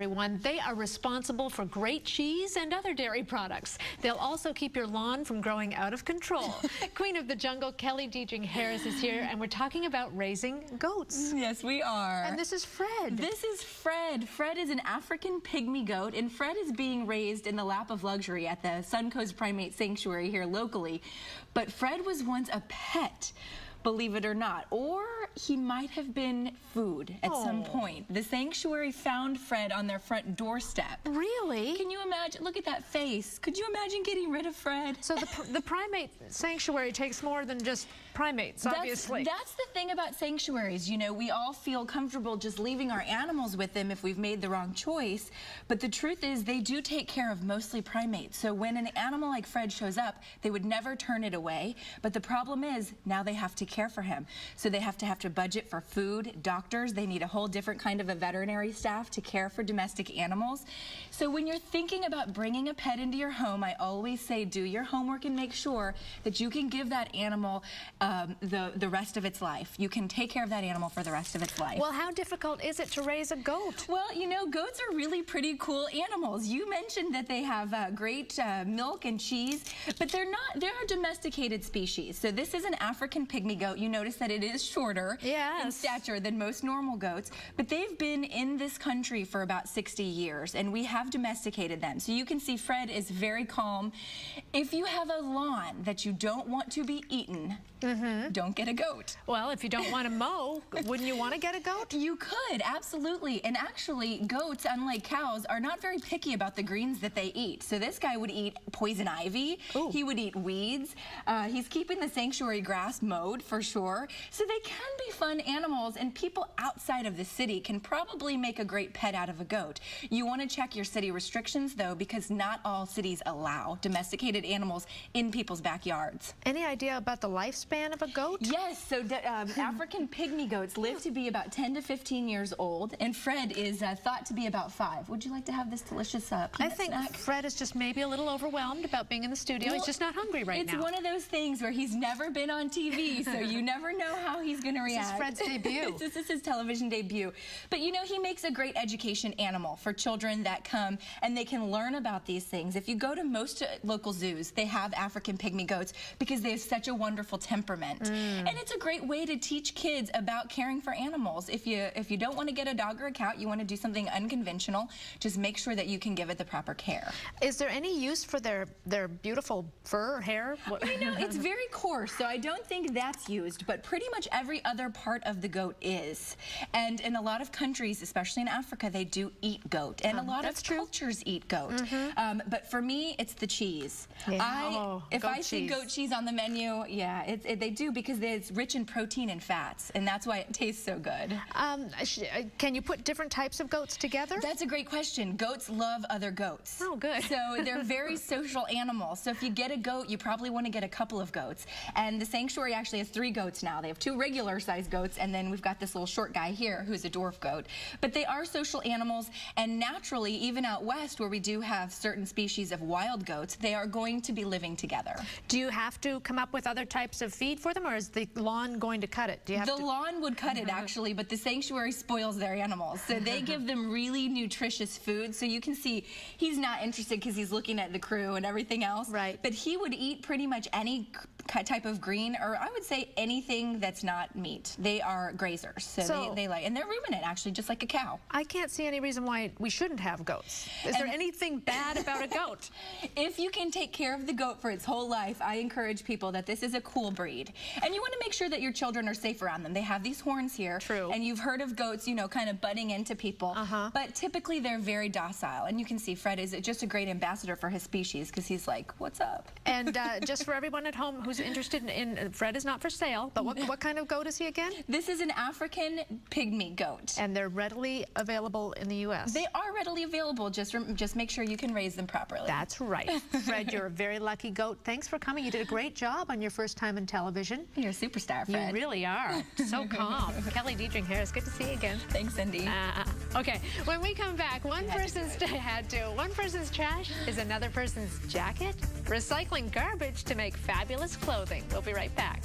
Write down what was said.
Everyone, they are responsible for great cheese and other dairy products. They'll also keep your lawn from growing out of control. Queen of the Jungle, Kelly Harris is here, and we're talking about raising goats. Yes, we are. And this is Fred. This is Fred. Fred is an African pygmy goat, and Fred is being raised in the lap of luxury at the Suncoast Primate Sanctuary here locally. But Fred was once a pet, believe it or not, or he might have been food at some point. The sanctuary found Fred on their front doorstep. Really? Can you imagine? Look at that face. Could you imagine getting rid of Fred? So the primate sanctuary takes more than just primates, obviously. That's the thing about sanctuaries. You know, we all feel comfortable just leaving our animals with them if we've made the wrong choice. But the truth is they do take care of mostly primates. So when an animal like Fred shows up, they would never turn it away. But the problem is now they have to care for him. So they have to budget for food, doctors. They need a whole different kind of a veterinary staff to care for domestic animals. So when you're thinking about bringing a pet into your home, I always say do your homework and make sure that you can give that animal the rest of its life. You can take care of that animal for the rest of its life. Well, how difficult is it to raise a goat? Well, you know, goats are really pretty cool animals. You mentioned that they have great milk and cheese, but they're a domesticated species. So this is an African pygmy goat. You notice that it is shorter in stature than most normal goats, but they've been in this country for about 60 years, and we have domesticated them. So you can see Fred is very calm. If you have a lawn that you don't want to be eaten, don't get a goat. Well, if you don't want to mow, wouldn't you want to get a goat? You could, absolutely. And actually, goats, unlike cows, are not very picky about the greens that they eat. So this guy would eat poison ivy. Ooh. He would eat weeds. He's keeping the sanctuary grass mowed for sure. So they can be fun animals, and people outside of the city can probably make a great pet out of a goat. You want to check your city restrictions, though, because not all cities allow domesticated animals in people's backyards. Any idea about the lifespan of a goat? Yes, so African pygmy goats live to be about 10 to 15 years old, and Fred is thought to be about 5. Would you like to have this delicious peanut I think snack? Fred is just maybe a little overwhelmed about being in the studio. Well, he's just not hungry right now. It's one of those things where he's never been on TV, so you never know how he's going to react. This is Fred's debut. This is his television debut. But you know, he makes a great education animal for children that come and they can learn about these things. If you go to most local zoos, they have African pygmy goats because they have such a wonderful temperament. And it's a great way to teach kids about caring for animals. If you don't want to get a dog or a cat, you want to do something unconventional, just make sure that you can give it the proper care. Is there any use for their beautiful fur or hair? You know, it's very coarse, so I don't think that's used, but pretty much every other part of the goat is. And in a lot of countries, especially in Africa, they do eat goat. And a lot of cultures eat goat. But for me, it's the cheese. Yeah. If I see goat cheese on the menu, yeah, they do, because it's rich in protein and fats, and that's why it tastes so good. Can you put different types of goats together? That's a great question. Goats love other goats. Oh, good. So they're very social animals. So if you get a goat, you probably want to get a couple of goats. And the sanctuary actually has 3 goats now. They have 2 regular-sized goats, and then we've got this little short guy here who's a dwarf goat. But they are social animals, and naturally, even out west where we do have certain species of wild goats, they are going to be living together. Do you have to come up with other types of feed for them, or is the lawn going to cut it? Do you have the lawn would cut it, actually, but the sanctuary spoils their animals. So they give them really nutritious food. So you can see he's not interested because he's looking at the crew and everything else. Right. But he would eat pretty much any type of green, or I would say anything that's not meat. They are grazers, so they like, and they're ruminant, actually, just like a cow. I can't see any reason why we shouldn't have goats. Is there anything bad about a goat? If you can take care of the goat for its whole life, I encourage people that this is a cool breed. And you want to make sure that your children are safe around them. They have these horns here. True. And you've heard of goats, you know, kind of butting into people. But typically they're very docile. And you can see Fred is just a great ambassador for his species, because he's like, what's up? And just for everyone at home who's interested in Fred is not for sale, but what kind of goat is he again? This is an African pygmy goat. And they're readily available in the U.S. They are readily available. Just make sure you can raise them properly. That's right. Fred, you're a very lucky goat. Thanks for coming. You did a great job on your first time in television. You're a superstar, Fred. You really are. So calm. Kelly Harris, good to see you again. Thanks, Cindy. Okay, when we come back, one person's trash is another person's jacket. Recycling garbage to make fabulous clothing. We'll be right back.